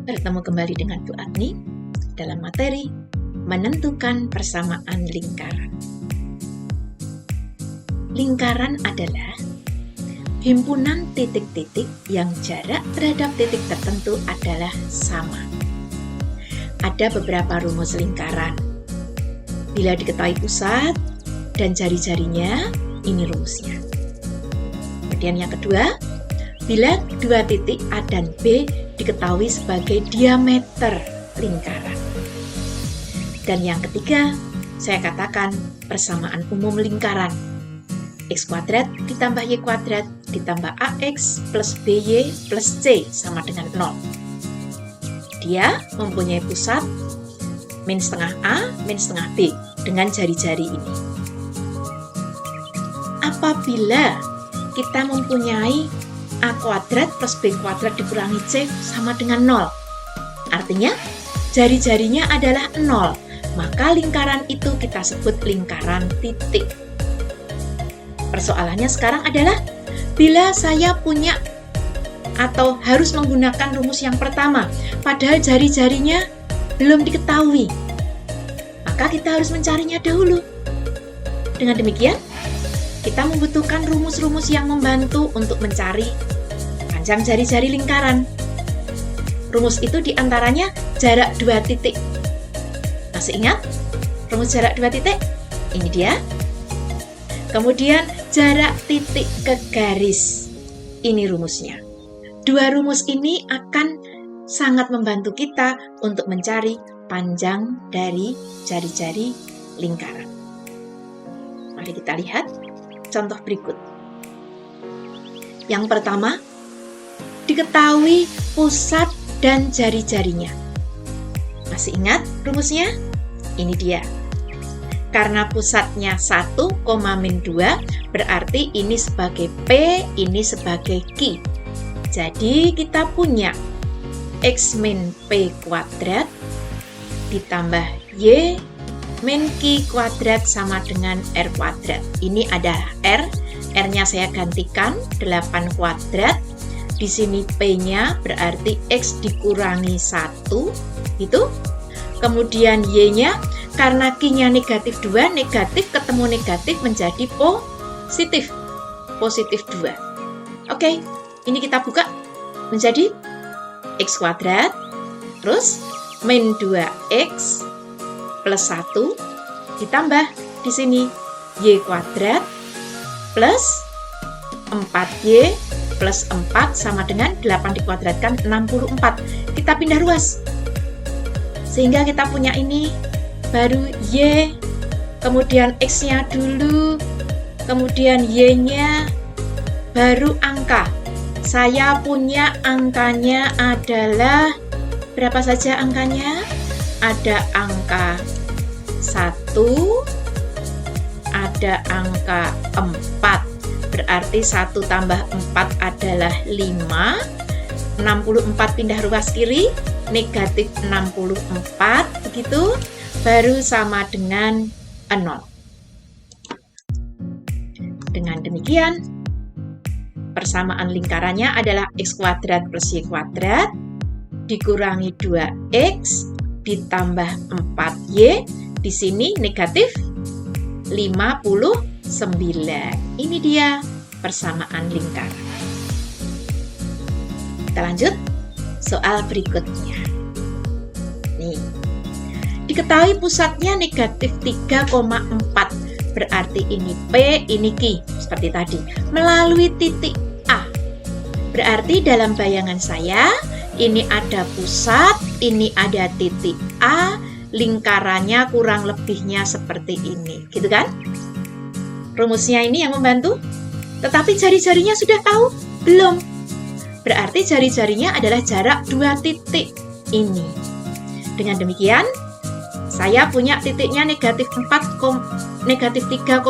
Bertemu kembali dengan Bu Agni dalam materi menentukan persamaan lingkaran. Lingkaran adalah himpunan titik-titik yang jarak terhadap titik tertentu adalah sama. Ada beberapa rumus lingkaran. Bila diketahui pusat dan jari-jarinya, ini rumusnya. Kemudian yang kedua, bila dua titik A dan B diketahui sebagai diameter lingkaran. Dan yang ketiga, saya katakan persamaan umum lingkaran. X kuadrat ditambah Y kuadrat ditambah AX plus BY plus C sama dengan 0. Dia mempunyai pusat min setengah A, min setengah B dengan jari-jari ini. Apabila kita mempunyai A kuadrat plus B kuadrat dikurangi C sama dengan 0. Artinya, jari-jarinya adalah 0. Maka lingkaran itu kita sebut lingkaran titik. Persoalannya sekarang adalah, bila saya punya atau harus menggunakan rumus yang pertama, padahal jari-jarinya belum diketahui, maka kita harus mencarinya dahulu. Dengan demikian, kita membutuhkan rumus-rumus yang membantu untuk mencari panjang jari-jari lingkaran. Rumus itu diantaranya jarak dua titik. Masih ingat rumus jarak dua titik? Ini dia. Kemudian jarak titik ke garis. Ini rumusnya. Dua rumus ini akan sangat membantu kita untuk mencari panjang dari jari-jari lingkaran. Mari kita lihat contoh berikut. Yang pertama, diketahui pusat dan jari-jarinya. Masih ingat rumusnya? Ini dia. Karena pusatnya 1, min 2, berarti ini sebagai P, ini sebagai Q. Jadi kita punya X min P kuadrat ditambah Y min Q kuadrat sama dengan R kuadrat. Ini ada R, R-nya saya gantikan 8 kuadrat. Di sini P-nya berarti X dikurangi 1, itu. Kemudian Y-nya, karena Q-nya negatif 2, negatif ketemu negatif menjadi positif. Positif 2. Oke, ini kita buka menjadi X kuadrat, terus min 2X plus 1 ditambah di sini Y kuadrat plus 4Y plus 4 sama dengan 8 dikuadratkan 64. Kita pindah ruas. Sehingga kita punya ini baru Y, kemudian X-nya dulu, kemudian Y-nya, baru angka. Saya punya angkanya adalah, berapa saja angkanya? Ada angka 1, ada angka 4, berarti 1 tambah 4 adalah 5, 64 pindah ruas kiri, negatif 64, begitu, baru sama dengan 0. Dengan demikian, persamaan lingkarannya adalah X kuadrat plus Y kuadrat dikurangi 2X ditambah 4Y, di sini negatif 59. Ini dia persamaan lingkaran. Kita lanjut soal berikutnya. Nih, diketahui pusatnya negatif 3,4, berarti ini P, ini Q, seperti tadi, melalui titik A. Berarti dalam bayangan saya, ini ada pusat, ini ada titik A, lingkarannya kurang lebihnya seperti ini, gitu kan? Rumusnya ini yang membantu, tetapi jari-jarinya sudah tahu? Belum. Berarti jari-jarinya adalah jarak dua titik ini. Dengan demikian, saya punya titiknya negatif 3,4.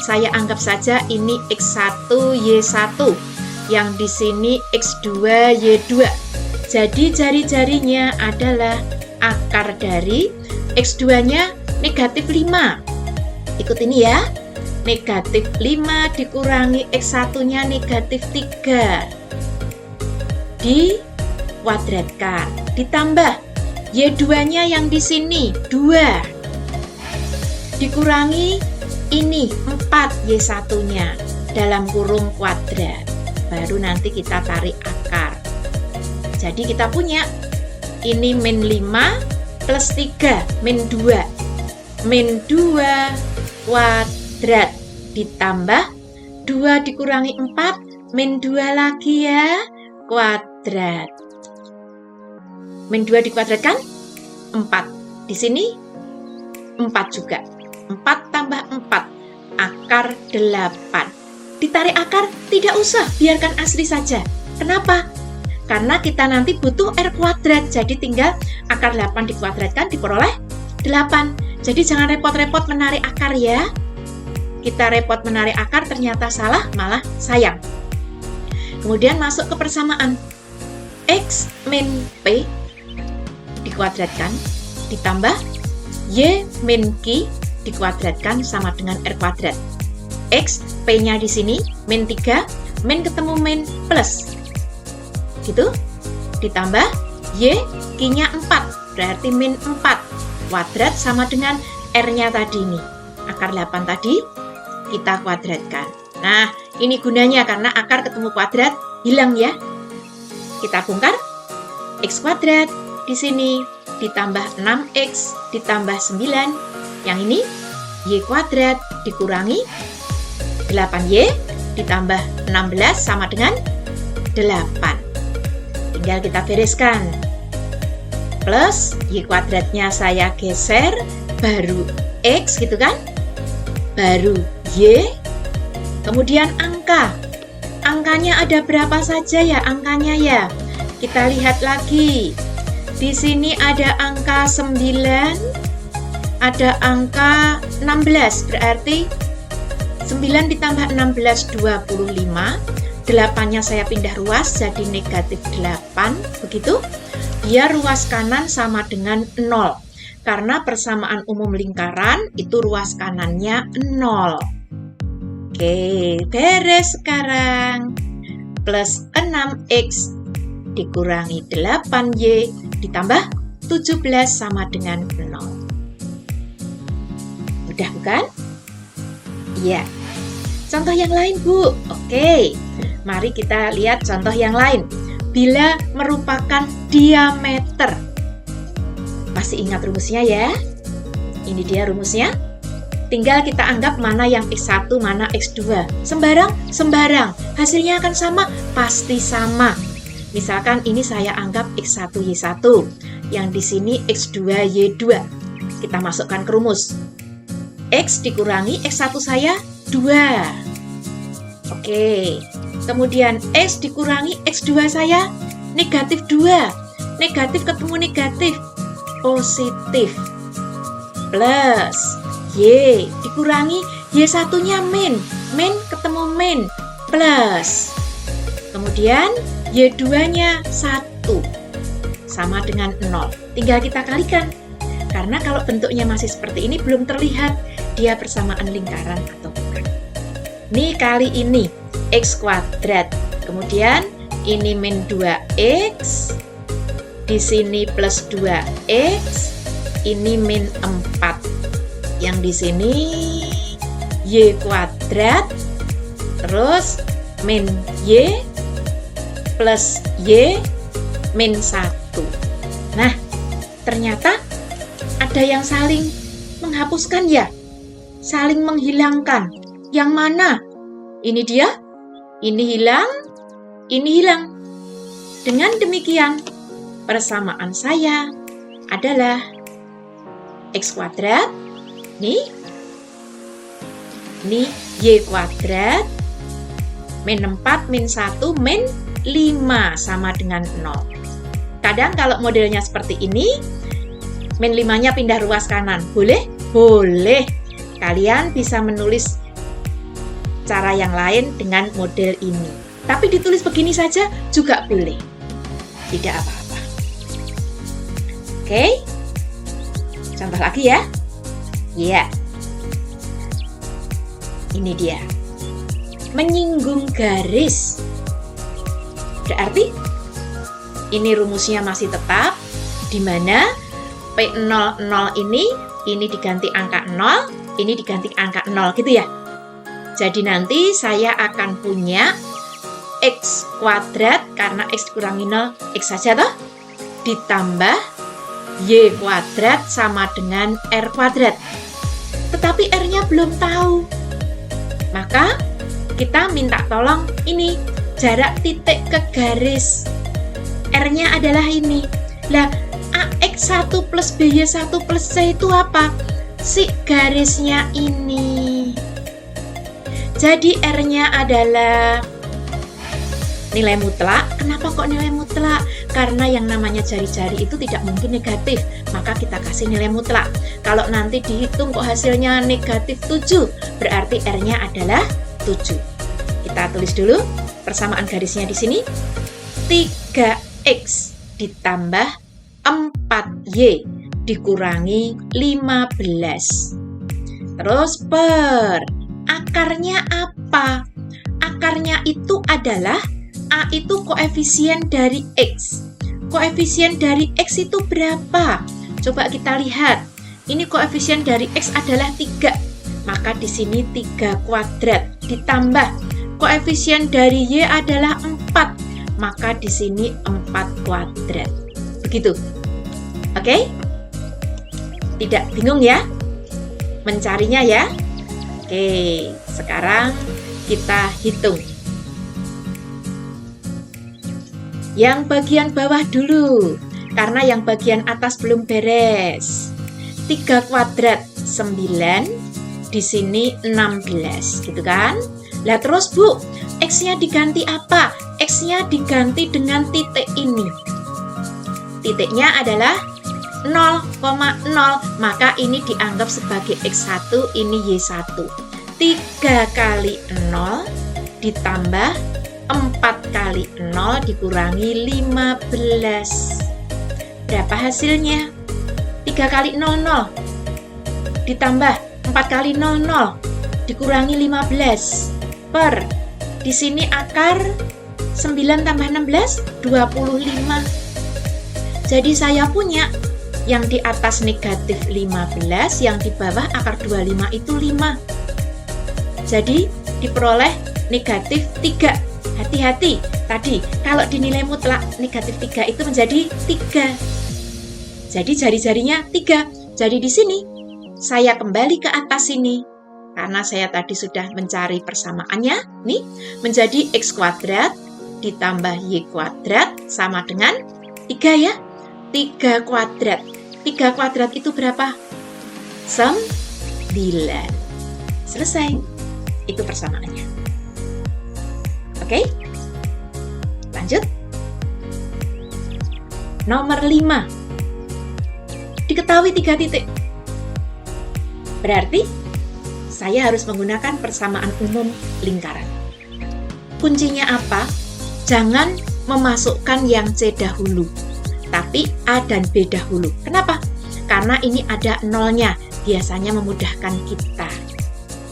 Saya anggap saja ini X1, Y1. Yang di sini X2, Y2. Jadi jari-jarinya adalah akar dari X2-nya negatif 5. Ikut ini ya. Negatif 5 dikurangi X1-nya negatif 3. kuadratkan. Ditambah Y2-nya yang di sini 2. Dikurangi ini 4 Y1-nya dalam kurung kuadrat. Baru nanti kita tarik akar. Jadi kita punya ini min 5 plus 3 min 2. Min 2 kuadrat ditambah 2 dikurangi 4 min 2 lagi ya kuadrat. Min 2 dikuadratkan 4. Di sini 4 juga. 4 tambah 4 akar 8. Ditarik akar tidak usah, biarkan asli saja. Kenapa? Karena kita nanti butuh R kuadrat. Jadi tinggal akar 8 dikuadratkan diperoleh 8. Jadi jangan repot-repot menarik akar ya. Kita repot menarik akar ternyata salah, malah sayang. Kemudian masuk ke persamaan. X min P dikuadratkan ditambah Y min Q dikuadratkan sama dengan R kuadrat. X, P-nya di sini min 3, min ketemu min plus. Gitu. Ditambah Y, Q-nya 4, berarti min 4. Kuadrat sama dengan R-nya tadi nih. Akar 8 tadi kita kuadratkan. Nah, ini gunanya karena akar ketemu kuadrat hilang ya. Kita bongkar X kuadrat di sini ditambah 6X ditambah 9. Yang ini Y kuadrat dikurangi 8Y ditambah 16 sama dengan 8. Tinggal kita bereskan. Plus Y kuadratnya saya geser, baru X gitu kan. Baru Y. Kemudian angka. Angkanya ada berapa saja ya angkanya ya? Kita lihat lagi. Di sini ada angka 9, ada angka 16, berarti 9 ditambah 16, 25. 8-nya saya pindah ruas jadi negatif 8, begitu. Dia ruas kanan sama dengan 0. Karena persamaan umum lingkaran itu ruas kanannya 0. Oke, beres sekarang. Plus 6X dikurangi 8Y ditambah 17 sama dengan 0. Mudah bukan? Iya. Contoh yang lain, Bu. Oke, mari kita lihat contoh yang lain. Bila merupakan diameter. Masih ingat rumusnya ya? Ini dia rumusnya. Tinggal kita anggap mana yang X1, mana X2. Sembarang. Hasilnya akan sama? Pasti sama. Misalkan ini saya anggap X1, Y1. Yang di sini X2, Y2. Kita masukkan ke rumus. X dikurangi X1 saya 2. Oke. Kemudian X dikurangi X2 saya negatif 2. Negatif ketemu negatif. Positif. Plus Y dikurangi Y1-nya min. Min ketemu min. Plus. Kemudian Y2-nya 1. Sama dengan 0. Tinggal kita kalikan. Karena kalau bentuknya masih seperti ini belum terlihat dia persamaan lingkaran atau bukan. Ini kali ini X kuadrat. Kemudian ini min 2X. Di sini plus 2X. Ini min 4. Yang di sini Y kuadrat. Terus min Y plus Y min 1. Nah, ternyata ada yang saling menghapuskan ya. Saling menghilangkan. Yang mana? Ini dia. Ini hilang. Ini hilang. Dengan demikian, persamaan saya adalah X kuadrat. Nih. Ini Y kuadrat. Min 4, min 1, min 5 sama dengan 0. Kadang kalau modelnya seperti ini, min 5-nya pindah ruas kanan. Boleh? Boleh. Kalian bisa menulis cara yang lain dengan model ini. Tapi ditulis begini saja juga boleh. Tidak apa-apa. Oke. Contoh lagi ya. Ya. Ini dia. Menyinggung garis. Berarti Ini rumusnya masih tetap, di mana P00 ini diganti angka 0, ini diganti angka 0 gitu ya. Jadi nanti saya akan punya X kuadrat, karena X dikurangi 0, X saja toh, ditambah Y kuadrat sama dengan R kuadrat. Tetapi R-nya belum tahu. Maka kita minta tolong ini, jarak titik ke garis. R-nya adalah ini. Lah, AX1 plus BY1 plus C itu apa? Si garisnya ini. Jadi R-nya adalah nilai mutlak. Kenapa kok nilai mutlak? Karena yang namanya jari-jari itu tidak mungkin negatif, maka kita kasih nilai mutlak. Kalau nanti dihitung kok hasilnya negatif 7, berarti R-nya adalah 7. Kita tulis dulu persamaan garisnya di sini. 3X ditambah 4Y dikurangi 15. Terus per akarnya apa? Akarnya itu adalah A itu koefisien dari X. Koefisien dari X itu berapa? Coba kita lihat. Ini koefisien dari X adalah 3. Maka di sini 3 kuadrat ditambah koefisien dari Y adalah 4. Maka di sini 4 kuadrat. Begitu. Oke? Tidak bingung ya? Mencarinya ya? Oke, sekarang kita hitung. Yang bagian bawah dulu, karena yang bagian atas belum beres. 3 kuadrat 9, di sini 16, gitu kan? Lah terus Bu, X-nya diganti apa? X-nya diganti dengan titik ini. Titiknya adalah 0,0, maka ini dianggap sebagai X1, ini Y1. 3 kali 0 ditambah 4 kali 0 dikurangi 15. Berapa hasilnya? 3 kali 00 ditambah 4 kali 00 dikurangi 15 per, di sini akar 9 tambah 16, 25. Jadi saya punya yang di atas negatif 15, yang di bawah akar 25 itu 5. Jadi diperoleh negatif 3. Hati-hati, tadi kalau dinilai mutlak negatif 3 itu menjadi 3. Jadi jari-jarinya 3. Jadi di sini saya kembali ke atas ini. Karena saya tadi sudah mencari persamaannya, nih menjadi X kuadrat ditambah Y kuadrat sama dengan 3 ya. 3 kuadrat. 3 kuadrat itu berapa? 9. Selesai. Itu persamaannya. Oke, lanjut. Nomor 5. Diketahui 3 titik. Berarti saya harus menggunakan persamaan umum lingkaran. Kuncinya apa? Jangan memasukkan yang C dahulu, tapi A dan B dahulu. Kenapa? Karena ini ada nolnya, biasanya memudahkan kita.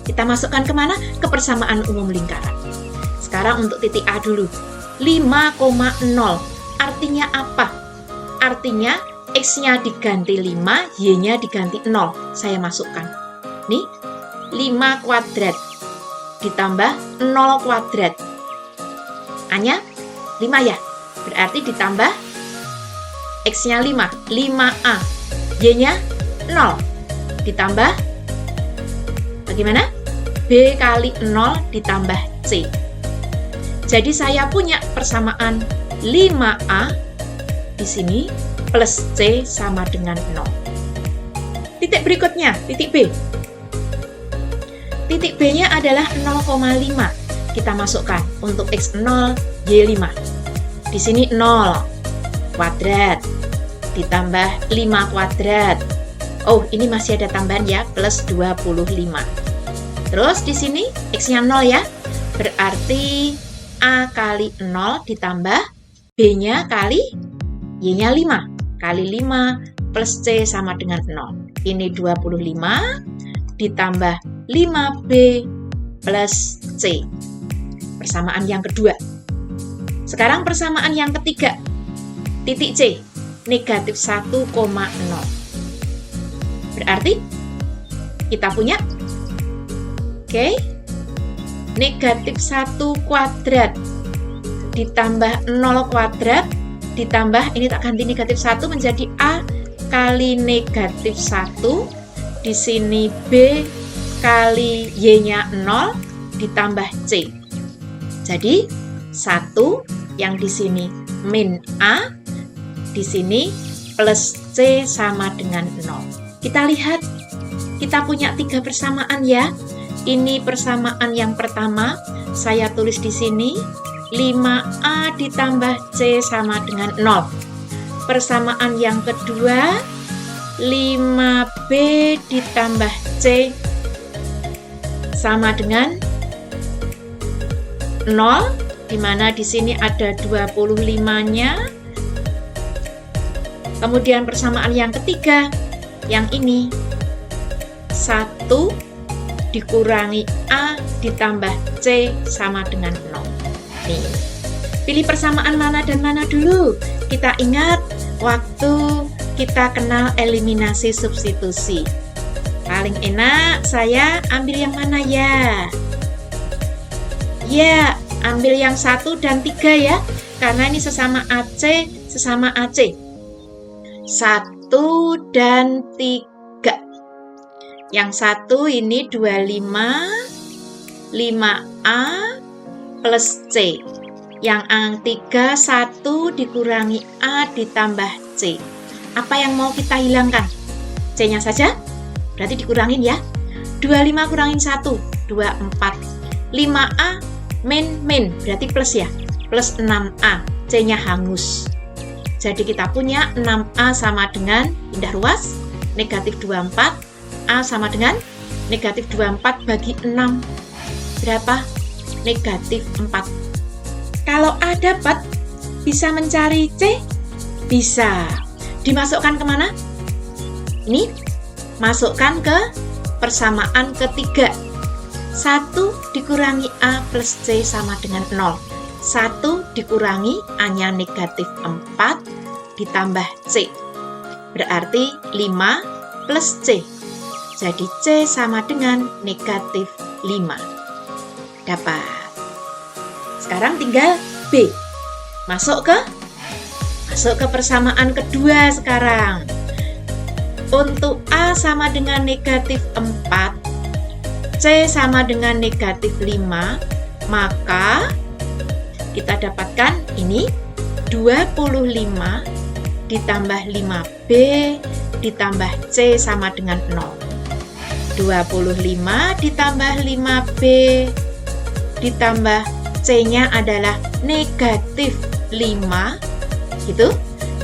Kita masukkan kemana? Ke persamaan umum lingkaran. Sekarang untuk titik A dulu. 5,0. Artinya apa? Artinya X-nya diganti 5, Y-nya diganti 0. Saya masukkan. Nih, 5 kuadrat ditambah 0 kuadrat. A-nya 5 ya? Berarti ditambah X-nya 5, 5A. Y-nya 0. Ditambah bagaimana? B kali 0 ditambah C. Jadi saya punya persamaan 5A di sini plus C sama dengan 0. Titik berikutnya, titik B. Titik B-nya adalah 0,5. Kita masukkan untuk X0, Y5. Di sini 0 kuadrat ditambah 5 kuadrat. Oh, ini masih ada tambahan ya, plus 25. Terus di sini X-nya 0 ya. Berarti A kali 0 ditambah B-nya kali Y-nya 5. Kali 5 plus C sama dengan 0. Ini 25 ditambah 5B plus C. Persamaan yang kedua. Sekarang persamaan yang ketiga. titik C, negatif 1,0. Berarti kita punya, negatif 1 kuadrat ditambah 0 kuadrat ditambah, ini tak ganti negatif 1 menjadi A kali negatif 1, di sini B kali Y-nya 0 ditambah C. Jadi 1 yang di sini min A, di sini plus C sama dengan 0. Kita lihat, kita punya 3 persamaan ya. Ini persamaan yang pertama, saya tulis di sini 5A ditambah C sama dengan 0. Persamaan yang kedua, 5B ditambah C sama dengan 0, di mana di sini ada 25-nya. Kemudian persamaan yang ketiga, yang ini 1 dikurangi A ditambah C sama dengan 0. Nih, pilih persamaan mana dan mana dulu. Kita ingat waktu kita kenal eliminasi substitusi. Paling enak saya ambil yang mana ya? Ya, ambil yang 1 dan 3 ya. Karena ini sesama AC, sesama AC. 1 dan 3. Yang 1 ini 25, 5A plus C. Yang 3, 1 dikurangi A ditambah C. Apa yang mau kita hilangkan? C-nya saja? Berarti dikurangin ya. 25 kurangin 1, 24. 5A min, berarti plus ya. Plus 6A, C-nya hangus. Jadi kita punya 6A sama dengan, pindah ruas, negatif 24. A sama dengan negatif 24 bagi 6. Berapa? Negatif 4. Kalau A dapat, bisa mencari C? Bisa. Dimasukkan kemana? Ini, masukkan ke persamaan ketiga. 1 dikurangi A plus C sama dengan 0. 1 dikurangi A-nya negatif 4 ditambah C. Berarti 5 plus C. Jadi C sama dengan negatif 5. Dapat. Sekarang tinggal B. Masuk ke persamaan kedua sekarang. Untuk A sama dengan negatif 4, C sama dengan negatif 5, maka kita dapatkan ini 25 ditambah 5B ditambah C sama dengan 0. 25 ditambah 5B ditambah C-nya adalah negatif 5. Gitu.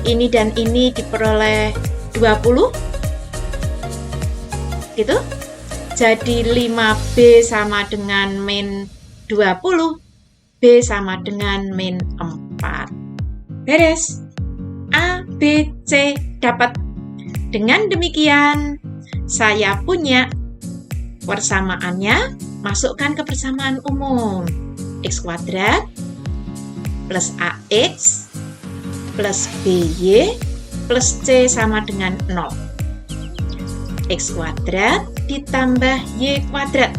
Ini dan ini diperoleh 20. Gitu. Jadi 5B sama dengan min 20. B sama dengan min 4. Beres. A, B, C dapat. Dengan demikian, saya punya persamaannya, masukkan ke persamaan umum. X kuadrat plus AX plus BY plus C sama dengan 0. X kuadrat ditambah Y kuadrat.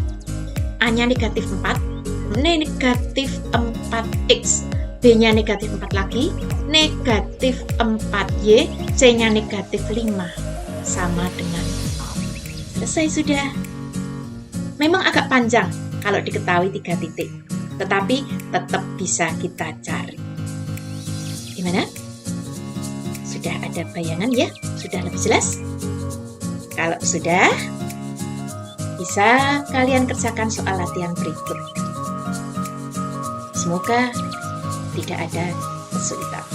A-nya negatif 4, negatif 4X. B-nya negatif 4 lagi, negatif 4Y, C-nya negatif 5, sama dengan 0. Selesai sudah. Memang agak panjang kalau diketahui 3 titik, tetapi tetap bisa kita cari. Gimana? Sudah ada bayangan ya? Sudah lebih jelas? Kalau sudah, bisa kalian kerjakan soal latihan berikut. Semoga tidak ada kesulitan.